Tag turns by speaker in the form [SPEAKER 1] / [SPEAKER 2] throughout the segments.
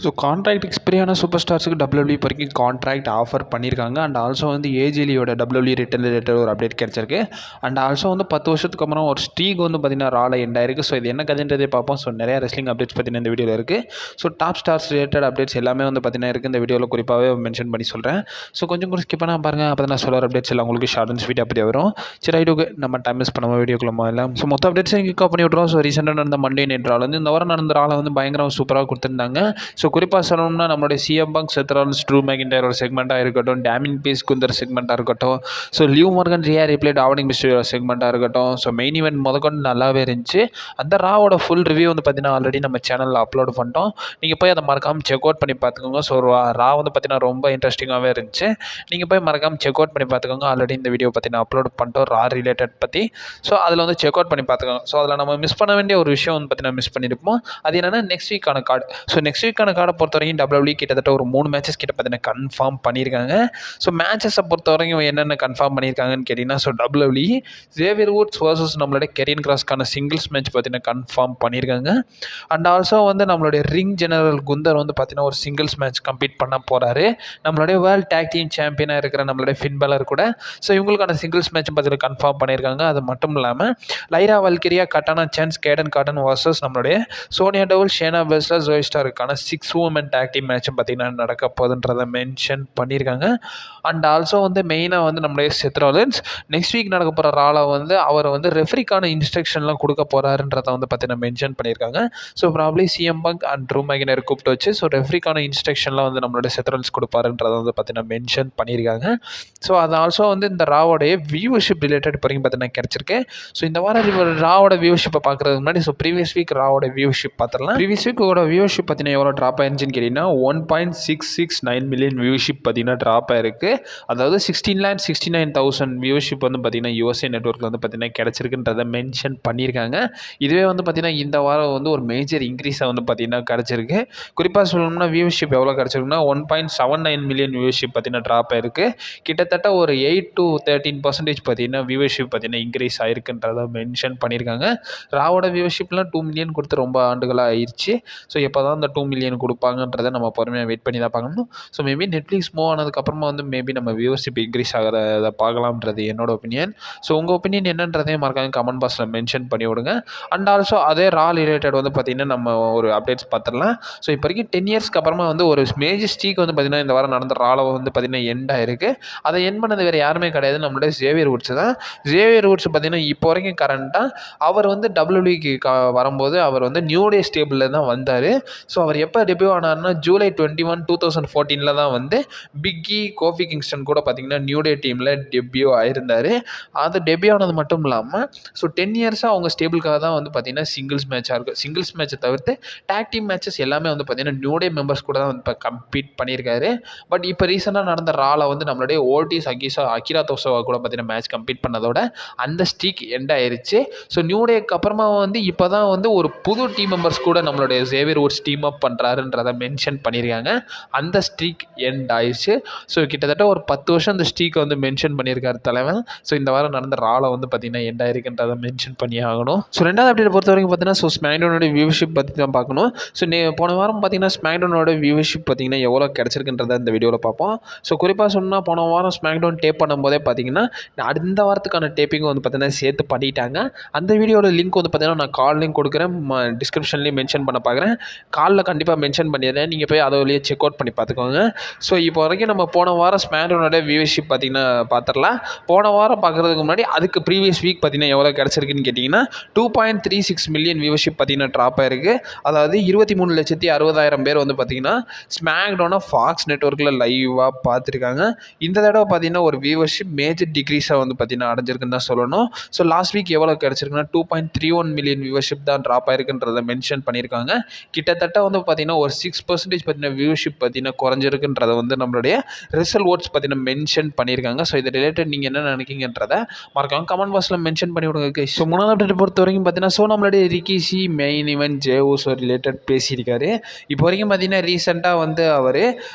[SPEAKER 1] So contract எக்ஸ்பைரியான super ஸ்டார்ஸுக்கு WWE இப்போ வரைக்கும் contract offer பண்ணியிருக்காங்க. அண்ட் ஆல்சோ வந்து ஏஜிலியோட WWE ரிட்டன் ரிலேட்டட் ஒரு அப்டேட் கிடச்சிருக்கு. அண்ட் ஆல்சோ வந்து 10 வருஷத்துக்கு அப்புறம் ஒரு ஸ்ட்ரீக் வந்து பார்த்திங்கன்னா ரால எண்ட் ஆயிருக்கு. ஸோ இது என்ன கதைன்றதே பார்ப்போம். ஸோ நிறையா ரெஸ்லிங் அப்டேட்ஸ் பார்த்தீங்கன்னா இந்த வீடியோவில் இருக்குது. So top stars related updates எல்லாமே வந்து பார்த்தீங்கன்னா இருக்குது. இந்த வீடியோவில் குறிப்பாகவே மென்ஷன் பண்ணி சொல்கிறேன். ஸோ கொஞ்சம் கூட ஸ்கிப் பண்ணால் பாருங்கள். அப்போ தான் நான் சொல்கிற அப்டேட்ஸ் எல்லாம் உங்களுக்கு ஷார்ட் அண்ட் ஸ்வீட் அப்படி வரும். சரி ரைட்டுக்கு நம்ம டைம் மிஸ் பண்ணாமல் வீடியோக்குள்ள எல்லாம். ஸோ மொத்த அப்டேட்ஸையும் கிக் ஆஃப் பண்ணி விட்ருவோம். ஸோ ரீசெண்டாக நடந்த மண்டே நைட் ரால் வந்து இந்த வாரம் நடந்த ராலை வந்து பயங்கரமாக சூப்பராக கொடுத்துருந்தாங்க. ஸோ குறிப்பாக சொல்லணும்னா நம்மளுடைய CM Punk, Seth Rollins, Drew McIntyre ஒரு செக்மெண்ட்டாக இருக்கட்டும், டேமின் பீஸ் குந்தர் செக்மெண்ட்டாக இருக்கட்டும், so Liv Morgan Rhea Ripley Dominik Mysterio செக்மெண்ட்டாக இருக்கட்டும், ஸோ மெயின் ஈவெண்ட் முதற்கொண்டு நல்லாவே இருந்துச்சு. அந்த ராவோட ஃபுல் ரிவ்யூ வந்து பார்த்தீங்கன்னா ஆல்ரெடி நம்ம சேனலில் அப்லோட் பண்ணிட்டோம். நீங்கள் போய் அதை மறக்காமல் செக் அவுட் பண்ணி பார்த்துக்கோங்க. ஸோ ரா வந்து பார்த்தீங்கன்னா ரொம்ப இன்ட்ரெஸ்டிங்காகவே இருந்துச்சு. நீங்கள் போய் மறக்காமல் செக் அவுட் பண்ணி பார்த்துக்கோங்க. ஆல்ரெடி இந்த வீடியோ பார்த்தீங்கன்னா அப்லோட் பண்ணிட்டோம் ரா ரிலேட்டட் பற்றி. ஸோ அதில் வந்து செக் அவுட் பண்ணி பார்த்துக்கோங்க. ஸோ அதில் நம்ம மிஸ் பண்ண வேண்டிய ஒரு விஷயம் வந்து பார்த்தீங்கன்னா மிஸ் பண்ணியிருப்போம். அது என்னென்னா நெக்ஸ்ட் வீக்கான கார்டு. ஸோ நெக்ஸ்ட் வீக்கான கார்டை பொறுத்த வரைக்கும் WWE கிட்டத்தட்ட ஒரு 3 மேட்சஸ் கிட்ட பார்த்தீங்கன்னா கன்ஃபார்ம் பண்ணியிருக்காங்க. ஸோ மேட்சஸை பொறுத்த வரைக்கும் என்னென்ன கன்ஃபார்ம் பண்ணியிருக்காங்கன்னு கேட்டிங்கன்னா, so WWE Xavier Woods versus நம்மளுடைய கெரியன் கிராஸ்க்கான சிங்கிள்ஸ் மேட்ச் பார்த்தீங்கன்னா கன்ஃபார்ம் பண்ணியிருக்காங்க. அண்ட் ஆல்சோ வந்து நம்மளுடைய ரிங் ஜெனரல் குந்தர் வந்து பார்த்தீங்கன்னா ஒரு சிங்கிள்ஸ் மேட்ச் கம்ப்ளீட் பண்ண போகிறாரு. நம்மளுடைய வேர்ல்டு டேக் டீம் சாம்பியனாக இருக்கிற நம்மளுடைய ஃபின் பலர் கூட. ஸோ இவங்களுக்கான சிங்கிள்ஸ் மேட்ச் பார்த்தீங்கன்னா கன்ஃபார்ம் பண்ணியிருக்காங்க. அது மட்டும் இல்லாமல் Lyra Valkyria, Katana Chance, Kayden Carter versus நம்மளுடைய Sonya Deville, Shayna Baszler, Zoey ஸ்டாருக்கான 6 women டேக் டீம் மேட்சும் பார்த்தீங்கன்னா நடக்க போகுதுன்றதை மென்ஷன் பண்ணியிருக்காங்க. அண்ட் ஆல்சோ வந்து மெயினாக வந்து நம்மளுடைய செத் ராலின்ஸ் நெக்ஸ்ட் வீக் நடக்க போகிற ராலை வந்து அவர் வந்து ரெஃப்ரிக்கான இன்ஸ்ட்ரக்ஷன்லாம் கொடுக்க போகிறாருன்றதை வந்து பார்த்தீங்கன்னா மென்ஷன் பண்ணியிருக்காங்க. So probably CM Punk and Drew McIntyre கூப்பிட்டு வச்சு ஸோ ரெஃப்ரிக்கான இன்ஸ்ட்ரக்ஷன்லாம் வந்து நம்மளுடைய செத் ராலின்ஸ் கொடுப்பாருன்றதை வந்து பார்த்தீங்கன்னா மென்ஷன் பண்ணியிருக்காங்க. ஸோ அது ஆல்சோ வந்து இந்த ராவோடைய வியூவர்ஷிப் ரிலேட்டட் வரைக்கும் பார்த்தீங்கன்னா கிடச்சிருக்கு. ஸோ இந்த வாரம் ராவோட வியூவர்ஷிப்பை பார்க்குறதுக்கு முன்னாடி ஸோ ப்ரீவியஸ் வீக் ராவோட வியூவர்ஷிப் பார்த்துடலாம். ப்ரீவியஸ் வீக்கோட வியூவர்ஷிப் பார்த்தீங்கன்னா எவ்வளோ ட்ராப் ஆயிருந்துச்சுன்னு கேட்டிங்கன்னா 1.669 மில்லியன் வியூவர்ஷிப் பார்த்தீங்கன்னா ட்ராப் ஆயிருக்கு. அதாவது 16,69,000 வியூவர்ஷிப் வந்து பார்த்தீங்கன்னா USA நெட்வொர்க்கில் வந்து பார்த்தீங்கன்னா கிடச்சிருக்குன்றதை மென்ஷன் பண்ணியிருக்காங்க. இதுவே வந்து பார்த்தீங்கன்னா இந்த வாரம் வந்து ஒரு மேஜர் இன்க்ரீஸாக வந்து பார்த்தீங்கன்னா கிடச்சிருக்கு. குறிப்பாக சொல்லணும்னா வியூவர்ஷிப் எவ்வளோ கிடச்சிருக்குன்னா 1.79 மில்லியன் வியூவர்ஷிப் பார்த்தீங்கன்னா ட்ராப் ஆயிருக்கு. கிட்டத்தட்ட ஒரு 8 to 13% பார்த்தீங்கன்னா வியூவர்ஷிப் பார்த்தீங்கன்னா இன்க்ரீஸ் ஆயிருக்குன்றதை மென்ஷன் பண்ணியிருக்காங்க. ராவோட வியூவர்ஷிப்லாம் 2 மில்லியன் கொடுத்து ரொம்ப ஆண்டுகளாக ஆயிடுச்சு. ஸோ எப்போ தான் அந்த 2 மில்லியன் கொடுப்பாங்கன்றதை நம்ம பொறுமையாக வெயிட் பண்ணி தான் பார்க்கணும். ஸோ மேபி நெட்ஃப்ளிக்ஸ் மூவ் ஆனதுக்கப்புறமா வந்து மேபி நம்ம வியூவர்ஷிப் இன்க்ரீஸ் ஆகிறத பார்க்கலாம்ன்றது என்னோட ஒப்பீனியன். ஸோ உங்கள் ஒப்பீனியன் என்னன்றதையும் மறக்காம கமெண்ட் பாக்ஸில் மென்ஷன் பண்ணி விடுங்க. அண்ட் ஆல்சோ அதே ரா ரிலேட்டட் வந்து பார்த்திங்கன்னா நம்ம ஒரு அப்டேட்ஸ் பார்த்துடலாம். ஸோ இப்போ வரைக்கும் 10 இயர்ஸ்க்கு அப்புறமா வந்து ஒரு மேஜர் ஸ்ட்ரீக் வந்து பார்த்திங்கன்னா இந்த வாரம் நடந்த ரால வந்து பார்த்திங்கன்னா எண்ட் ஆயிருக்கு. அதை எண்ட் பண்ணது வேறு யாருமே கிடையாது, நம்மளுடைய ஜேவியர் வூட்ஸ் தான். ஜேவியர் வூட்ஸ் பார்த்திங்கன்னா இப்போ வரைக்கும் கரண்ட்டாக அவர் வந்து WWEக்கு வரும்போது அவர் வந்து நியூ டே ஸ்டேபிளில் தான் வந்தார். ஸோ அவர் எப்போ டெபியூ ஆனார்னா July 21, 2014 தான் வந்து பிக்கி, கோஃபி கிங்ஸ்டன் கூட பார்த்திங்கன்னா நியூ டே டீமில் டெபியூ ஆயிருந்தார். அது டெபியூ ஆனது மட்டும் இல்லாமல் ஸோ 10 இயர்ஸாக அவங்க ஸ்டேபிளுக்காக தான் வந்து பார்த்திங்கன்னா சிங்கிள்ஸ் மேட்சாக இருக்கும். சிங்கிள்ஸ் மேட்சை தவிர்த்து டேக் டீம் மேட்சஸ் எல்லாமே வந்து பார்த்திங்கன்னா நியூ டே மெம்பர்ஸ் கூட தான் வந்து இப்போ கம்ப்ளீட் பண்ணியிருக்காரு. பட் இப்போ ரீசெண்டாக நடந்த ரால வந்து நம்மளுடைய ஓட்டிஸ் அகிரா தோசோவா கூட பார்த்திங்கன்னா மேட்ச் கம்ப்ளீட் பண்ணதோட அந்த ஸ்ட்ரீக் எண்ட் ஆயிருச்சு. ஸோ நியூ டேக்கு அப்புறமா வந்து இப்போ தான் வந்து ஒரு புது டீம் மெம்பர்ஸ் கூட நம்மளுடைய ஜேவியர் வூட்ஸ் டீம் அப் பண்ணுறாருன்றதை மென்ஷன் பண்ணியிருக்காங்க. அந்த ஸ்ட்ரீக் எண்ட் ஆயிடுச்சு. ஸோ கிட்டத்தட்ட ஒரு 10 வருஷம் அந்த ஸ்ட்ரீக்கை வந்து மென்ஷன் பண்ணியிருக்காரு தலைவன். ஸோ இந்த வாரம் நடந்த ரால வந்து பார்த்திங்கன்னா எண்ட் ஆயிருக்குன்றதை மென்ஷன் பண்ணி ஆகணும். ஸோ ரெண்டாவது அப்டேட் பொறுத்த வரைக்கும் பார்த்தீங்கன்னா ஸோ ஸ்மாக்டவுனோட வியூவர்ஷிப் பற்றி தான் பார்க்கணும். ஸோ போன வாரம் பார்த்தீங்கன்னா ஸ்மாக்டவுனோட வியூவர்ஷிப் பார்த்தீங்கன்னா எவ்வளோ கிடச்சிருக்குன்றதை இந்த வீடியோவில் பார்ப்போம். ஸோ குறிப்பாக சொன்னால் போன வாரம் ஸ்மாக்டவுன் டேப் பண்ணும்போதே பார்த்தீங்கன்னா அடுத்த வாரத்துக்கான டேப்பிங்கும் வந்து பார்த்தீங்கன்னா சேர்த்து பண்ணிட்டாங்க. அந்த வீடியோட லிங்க் வந்து பார்த்தீங்கன்னா நான் கால் லிங்க் கொடுக்குறேன், டிஸ்கிரிப்ஷன்லேயும் மென்ஷன் பண்ண பார்க்குறேன். காலில் கண்டிப்பாக மென்ஷன் பண்ணிடுறேன், நீங்கள் போய் அதை வழியே செக் அவுட் பண்ணி பார்த்துக்கோங்க. ஸோ இப்போ வரைக்கும் நம்ம போன வாரம் ஸ்மாக்டவுனோட வியூவர்ஷிப் பார்த்திங்கன்னா பார்த்துடலாம். போன வாரம் பார்க்குறதுக்கு முன்னாடி அதுக்கு ப்ரீவியஸ் வீக் பார்த்திங்கன்னா எவ்வளோ கிடச்சிருக்குன்னு கேட்டிங்கன்னா 2.36 மில்லியன் வியூவர்ஷிப் பார்த்திங்கன்னா ட்ராப் ஆயிருக்கு. அதாவது 23,60,000 பேர் வந்து பார்த்திங்கன்னா ஸ்மாக்டவுனை ஃபாக்ஸ் நெட்வொர்க்கில் லைவாக பார்த்துருக்காங்க. இந்த தடவை பார்த்திங்கன்னா ஒரு வியூவர்ஷிப் மேஜர் டிக்ரீஸாக வந்து பார்த்திங்கன்னா அடைஞ்சிருக்குன்னு தான் சொல்லணும். ஸோ லாஸ்ட் வீக் எவ்வளோ கிடச்சிருக்குன்னா 2.31 மில்லியன் வியூவர்ஷிப் தான் ட்ராப் ஆயிருக்குன்றதை மென்ஷன் பண்ணியிருக்காங்க. கிட்டத்தட்ட வந்து பார்த்திங்கன்னா ஒரு 6% பார்த்திங்கன்னா வியூவர்ஷிப் பார்த்திங்கன்னா குறைஞ்சிருக்குன்றதை வந்து நம்மளுடைய ரிசல்ட் ஓட்ஸ் பார்த்திங்கன்னா மென்ஷன் பண்ணியிருக்காங்க. ஸோ இது ரிலேட்டட் நீங்கள் என்ன நினைக்கிங்கன்றதை மறக்காம கமெண்ட் பாக்ஸில் மென்ஷன் பண்ணி விடுங்க. ஸோ மூணாவது அப்டேட் பொறுத்த வரைக்கும் பார்த்தீங்கன்னா ஸோ நம்மளுடைய ரிக்கிசி மெயின் ஈவென்ட் ஜேஓஸோ ரிலேட்டட் பேசியிருக்காரு. இப்போ வரைக்கும் பார்த்தீங்கன்னா ரீசெண்டாக வந்து அவர்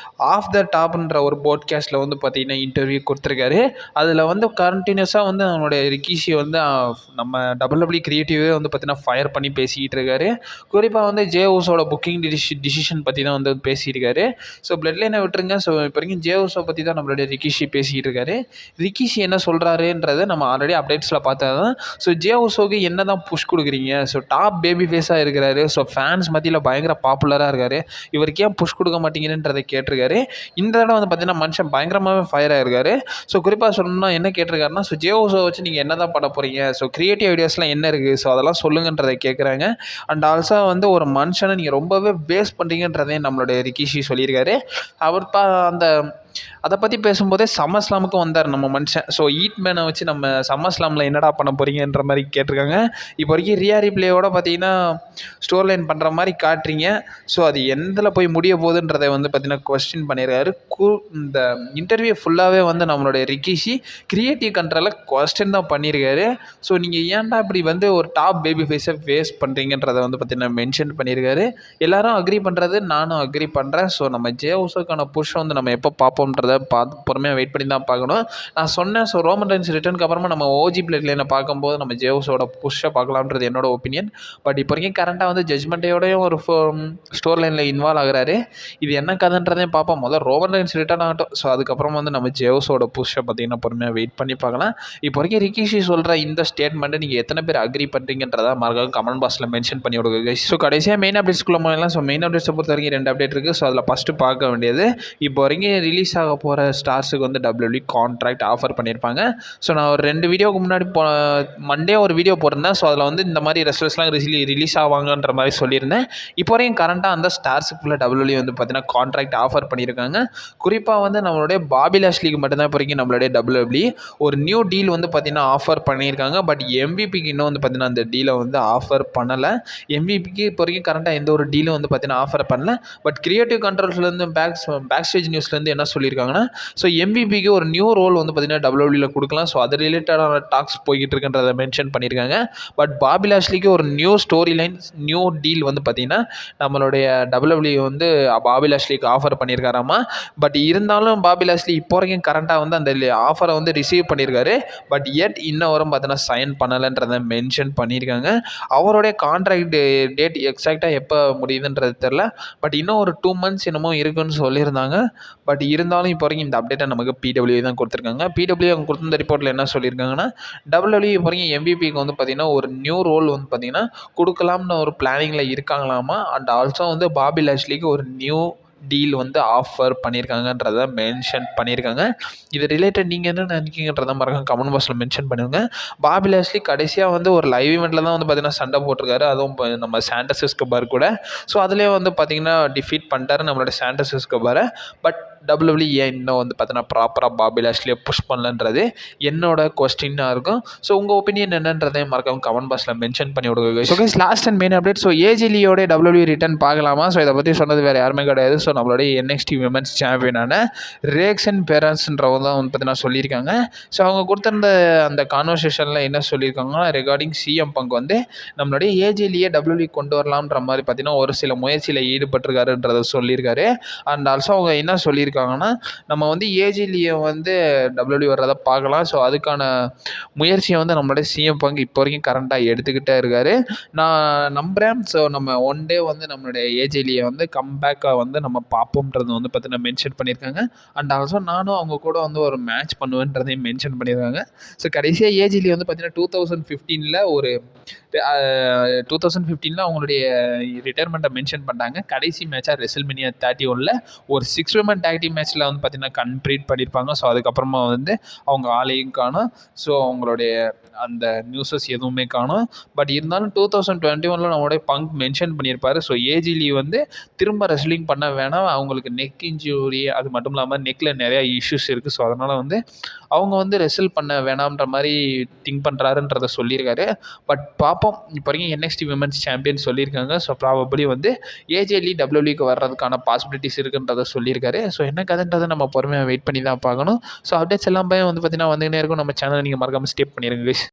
[SPEAKER 1] ஆஃப் த டாப்ன்ற ஒரு போட்காஸ்ட்டில் வந்து பார்த்தீங்கன்னா இன்டர்வியூ கொடுத்துருக்காரு. அதில் வந்து கண்டினியூஸாக வந்து நம்மளுடைய ரிக்கிஷி வந்து நம்ம WWE கிரியேட்டிவே வந்து பார்த்தீங்கன்னா ஃபயர் பண்ணி பேசிக்கிட்டு இருக்காரு. குறிப்பாக வந்து ஜேஓஸோட புக்கிங் டிசிஷன் பற்றி தான் வந்து பேசியிருக்காரு. ஸோ பிளட் லைனை விட்டுருங்க. ஸோ இப்போ வரைக்கும் ஜேஓஸோ பற்றி தான் நம்மளுடைய ரிக்கிஷி பேசிக்கிட்டு இருக்காரு. ரிக்கிஷி என்ன சொல்கிறாருன்றதை நம்ம ஆல்ரெடி அப்டேட்ஸில் பார்த்தா தான். ஸோ ஜேஓஸோக்கு என்ன தான் புஷ் கொடுக்குறீங்க? ஸோ டாப் பேபி ஃபேஸாக இருக்கிறாரு. ஸோ ஃபேன்ஸ் மத்தியில் பயங்கர பாப்புலராக இருக்கார். இவருக்கு ஏன் புஷ் கொடுக்க மாட்டீங்கன்றதை கேட்டிருக்காரு. இந்த தடவை வந்து பார்த்தீங்கன்னா மனுஷன் பயங்கரமாகவே ஃபயர் ஆகிருக்காரு. ஸோ குறிப்பாக சொல்லணும்னா என்ன கேட்டிருக்காருன்னா, ஸோ ஜேஓஸோ வச்சு நீங்கள் என்ன தான் பண்ண போகிறீங்க? ஸோ கிரியேட்டிவ் ஐடியாஸ்லாம் என்ன இருக்குது? ஸோ அதெல்லாம் சொல்லுங்கன்றதை கேட்குறாங்க. அண்ட் ஆல்சோ வந்து ஒரு மனுஷனை நீங்கள் ரொம்பவே வேஸ்ட் பண்ணுறீங்கன்றதையும் நம்மளுடைய ரிக்கிஷி சொல்லியிருக்காரு. அவர் அந்த அதை பற்றி பேசும்போதே சம்மர்ஸ்லாமுக்கு வந்தார் நம்ம மனுஷன். ஸோ ஈட்மேனை வச்சு நம்ம சம்மர்ஸ்லாமில் என்னடா பண்ண போகிறீங்கன்ற மாதிரி கேட்டிருக்காங்க. இப்போ வரைக்கும் ரியா ரிப்ளேயோட பார்த்தீங்கன்னா ஸ்டோர் லைன் பண்ணுற மாதிரி காட்டுறீங்க. ஸோ அது எந்தில் போய் முடிய போகுதுன்றதை வந்து பார்த்தீங்கன்னா கொஸ்டின் பண்ணியிருக்காரு. இந்த இன்டர்வியூ ஃபுல்லாகவே வந்து நம்மளுடைய ரிக்கிஷி கிரியேட்டிவ் கண்ட்ரோலில் கொஸ்டின் தான் பண்ணியிருக்காரு. ஸோ நீங்கள் ஏன்டா இப்படி வந்து ஒரு டாப் பேபி ஃபேஸை வேஸ்ட் பண்ணுறீங்கன்றதை வந்து பார்த்தீங்கன்னா மென்ஷன் பண்ணியிருக்காரு. எல்லாரும் அக்ரி பண்ணுறது நானும் அக்ரி பண்ணுறேன். ஸோ நம்ம ஜேஓஸோக்கான புஷ் வந்து நம்ம எப்போ பார்ப்போம்ன்றதை பார்த்து பொறுமையாக வெயிட் பண்ணி தான் பார்க்கணும். நான் சொன்னேன். ஸோ ரோமன் ரெயின்ஸ் ரிட்டர்னுக்கு அப்புறமா நம்ம ஓஜி பிளட் லைனை பார்க்கும்போது நம்ம ஜேஓஸோட புஷ்ஷை பார்க்கலாம்ன்றது என்னோட ஒப்பீனியன். பட் இப்போ வரைக்கும் கரண்ட்டாக வந்து ஜட்ஜ்மெண்ட்டோடையும் ஒரு ஸ்டோர் லைனில் இன்வால்வ் ஆகுறாரு. இது என்ன கதைன்றதையும் பார்ப்போம். முதல்ல ரோமன் ரெயின்ஸ் ரிட்டர்ன் ஆகட்டும். ஸோ அதுக்கப்புறம் வந்து நம்ம ஜேஓஸோட புஷ்ஷை பார்த்தீங்கன்னா பொறுமையாக வெயிட் பண்ணி பார்க்கலாம். இப்போ வரைக்கும் ரிக்கிஷி சொல்கிற இந்த ஸ்டேட்மெண்ட்டை நீங்கள் எத்தனை பேர் அக்ரி பண்ணுறீங்கன்றதா மறக்காம கமெண்ட் பாக்ஸில் மென்ஷன் பண்ணி விடுங்க. ஸோ கடைசியாக மெயின் அப்டேட்ஸ்குள்ளே போகலாம். ஸோ மெயின் அப்டேட்ஸை பொறுத்த வரைக்கும் 2 அப்டேட் இருக்குது. ஸோ அதில் ஃபஸ்ட்டு பார்க்க வேண்டியது, இப்போ வரைக்கும் ரிலீஸ் ஆக போகிற ஸ்டார்ஸுக்கு வந்து WWE கான்ட்ராக்ட் ஆஃபர் பண்ணியிருப்பாங்க. ஸோ நான் ஒரு 2 வீடியோவுக்கு முன்னாடி மண்டே ஒரு வீடியோ போட்டிருந்தேன். ஸோ அதில் வந்து இந்த மாதிரி ரெஸ்லர்ஸ்லாம் ரிலீஸ் ஆவாங்கன்ற மாதிரி சொல்லியிருந்தேன். இப்போ வரையும் கரண்ட்டாக அந்த ஸ்டார்ஸுக்குள்ளே WWE வந்து பார்த்தீங்கன்னா கான்ட்ராக்ட் ஆஃபர் பண்ணியிருக்காங்க. குறிப்பாக வந்து நம்மளுடைய பாபி லாஷ்லிக்கு மட்டும்தான் இப்போ வரைக்கும் நம்மளுடைய WWE ஒரு நியூ டீல் வந்து பார்த்தீங்கன்னா ஆஃபர் பண்ணியிருக்காங்க. பட் எம்விபிக்கு இன்னும் வந்து பார்த்தீங்கன்னா அந்த டீலை வந்து ஆஃபர் பண்ணலை. எம்விபிக்கு இப்போ வரைக்கும் கரண்ட்டாக எந்த ஒரு டீலும் வந்து பார்த்தீங்கன்னா ஆஃபர் பண்ணல. பட் கிரியேட்டிவ் கண்ட்ரோல்ஸ்லேருந்து பேக் ஸ்டேஜ் நியூஸ்லேருந்து என்ன சொல்லியிருக்காங்கன்னா, ஸோ எம்விபிக்கு ஒரு நியூ ரோல் வந்து பார்த்தீங்கன்னா WWEல கொடுக்கலாம். ஸோ அது ரிலேட்டடான டாக்ஸ் போய்கிட்டு இருக்குன்றதை மென்ஷன் பண்ணியிருக்காங்க. பட் பாபி லாஷ்லிக்கு ஒரு new story line new deal வந்து பார்த்தீங்கன்னா நம்மளுடைய WWE வந்து பாபி லாஷ்லிக்கு ஆஃபர் பண்ணியிருக்காராமா. பட் இருந்தாலும் பாபி லாஷ்லி இப்போ வரைக்கும் கரண்ட்டாக வந்து அந்த ஆஃபரை வந்து ரிசீவ் பண்ணியிருக்காரு. பட் இன்னும் வரும் பார்த்தீங்கன்னா சைன் பண்ணலைன்றதை மென்ஷன் பண்ணியிருக்காங்க. அவருடைய கான்ட்ராக்ட் டேட் எக்ஸாக்டாக எப்போ முடியுதுன்றது தெரில. பட் இன்னும் ஒரு 2 months என்னமோ இருக்குன்னு சொல்லியிருந்தாங்க. பட் இருந்தாலும் இப்போ வரைக்கும் இந்த அப்டேட்டை நமக்கு PWE தான் கொடுத்துருக்காங்க. PWE அவங்க கொடுத்த ரிப்போர்ட்டில் என்ன சொல்லியிருக்காங்கன்னா, WWE இப்போ வரைக்கும் எம்விபிக்கு வந்து பார்த்திங்கன்னா ஒரு நியூ ரோல் வந்து பார்த்திங்கன்னா கொடுக்கலாம்னு ஒரு பிளானிங்கில் இருக்காங்களாமா. அண்ட் ஆல்சோ வந்து பாபி லாஷ்லிக்கு ஒரு நியூ டீல் வந்து ஆஃபர் பண்ணியிருக்காங்கன்றதை மென்ஷன் பண்ணியிருக்காங்க. இது ரிலேட்டட் நீங்கள் என்ன நினைக்கிங்கன்றதை மறக்காம கமெண்ட் பாக்ஸில் மென்ஷன் பண்ணுங்கள். பாபி லாஷ்லி கடைசியாக வந்து ஒரு லைவ் ஈவெண்ட்டில் தான் வந்து பார்த்திங்கன்னா சண்டை போட்டிருக்காரு. அதுவும் நம்ம சாண்டஸ் எஸ்கோபார் கூட. ஸோ அதுலேயே வந்து பார்த்திங்கன்னா டிஃபீட் பண்ணிட்டாரு நம்மளோட சாண்டஸ் எஸ்கோபாரை. பட் WWE ஏன் இன்னும் வந்து பார்த்தீங்கன்னா ப்ராப்பராக பாபி லாஷ்லியை புஷ் பண்ணலன்றது என்னோட கொஸ்டின்னாக இருக்கும். ஸோ உங்கள் ஒப்பீனியன் என்னன்றதையும் மறக்காம கமெண்ட் பாக்ஸில் மென்ஷன் பண்ணி விடுங்க. So guys, last and main update. So ஏஜிலியோட WWE ரிட்டர்ன் பார்க்கலாமா? ஸோ இதை பற்றி சொன்னது வேறு யாருமே கிடையாது. ஸோ நம்மளுடைய NXT விமென்ஸ் சாம்பியனான ரேக்ஸன் பேரன்ஸ்ன்றவங்க தான் வந்து பார்த்தீங்கன்னா சொல்லியிருக்காங்க. ஸோ அவங்க கொடுத்துருந்த அந்த கான்வர்சேஷனில் என்ன சொல்லியிருக்காங்கன்னா, ரிகார்டிங் CM Punk வந்து நம்மளுடைய ஏஜிலியை WWE கொண்டு வரலாம்ன்ற மாதிரி பார்த்தீங்கன்னா ஒரு சில முயற்சியில் ஈடுபட்டிருக்காருன்றதை சொல்லியிருக்காரு. அண்ட் ஆல்சோ அவங்க என்ன சொல்லியிருக்காங்கன்னா, நம்ம வந்து ஏஜிலியை வந்து WWE வர்றதை பார்க்கலாம். ஸோ அதுக்கான முயற்சியை வந்து நம்மளுடைய CM Punk இப்போ வரைக்கும் கரண்ட்டாக எடுத்துக்கிட்டே இருக்கார். நான் நம்புகிறேன். ஸோ நம்ம ஒன் டே வந்து நம்மளுடைய ஏஜிலியை வந்து கம்பேக்காக வந்து நம்ம பார்ப்போம்ன்றது வந்து பார்த்தீங்கன்னா மென்ஷன் பண்ணியிருக்காங்க. அண்ட் ஆல்சோ நானும் அவங்க கூட வந்து ஒரு மேட்ச் பண்ணுவேன்றதையும் மென்ஷன் பண்ணியிருக்காங்க. ஸோ கடைசியாக ஏஜிலி வந்து பார்த்தீங்கன்னா 2015 அவங்களுடைய ரிட்டையர்மெண்ட்டை மென்ஷன் பண்ணாங்க. கடைசி மேட்சாக ரெசில்மேனியா 31 ஒரு 6 women tag team மேட்ச்சில் வந்து பார்த்தீங்கன்னா கம்ப்ளீட் பண்ணியிருப்பாங்க. ஸோ அதுக்கப்புறமா வந்து அவங்க ஆளையும் காணும். ஸோ அவங்களுடைய அந்த நியூஸஸ் எதுவுமே காணும். பட் இருந்தாலும் 2021 நம்மளுடைய பங்க் மென்ஷன் பண்ணியிருப்பார். ஸோ ஏஜிலி வந்து திரும்ப ரெஸ்லிங் பண்ண வேணாம், அவங்களுக்கு நெக் இன்ஜூரி, அது மட்டும் இல்லாமல் நெக்கில் நிறையா இஷ்யூஸ் இருக்குது. ஸோ அதனால் வந்து அவங்க வந்து ரெஸ்ல் பண்ண வேணாம்ன்ற மாதிரி திங்க் பண்ணுறாருன்றதை சொல்லியிருக்காரு. பட் பார்ப்போம். இப்போ வரைக்கும் NXT விமென்ஸ் சாம்பியன் சொல்லியிருக்காங்க. ஸோ ப்ராபபிளி வந்து ஏஜிலி WWEக்கு வர்றதுக்கான பாசிபிலிட்டிஸ் இருக்குன்றதை சொல்லியிருக்காரு. ஸோ என்ன கதைன்றதை நம்ம பொறுமையாக வெயிட் பண்ணி தான் பார்க்கணும். ஸோ அப்டேட்ஸ் எல்லாமே வந்து பார்த்தீங்கன்னா வந்துகிட்டே இருக்கும். நம்ம சேனலை நீங்கள் மறக்காமல் ஸ்டே பண்ணிடுங்க கைஸ்.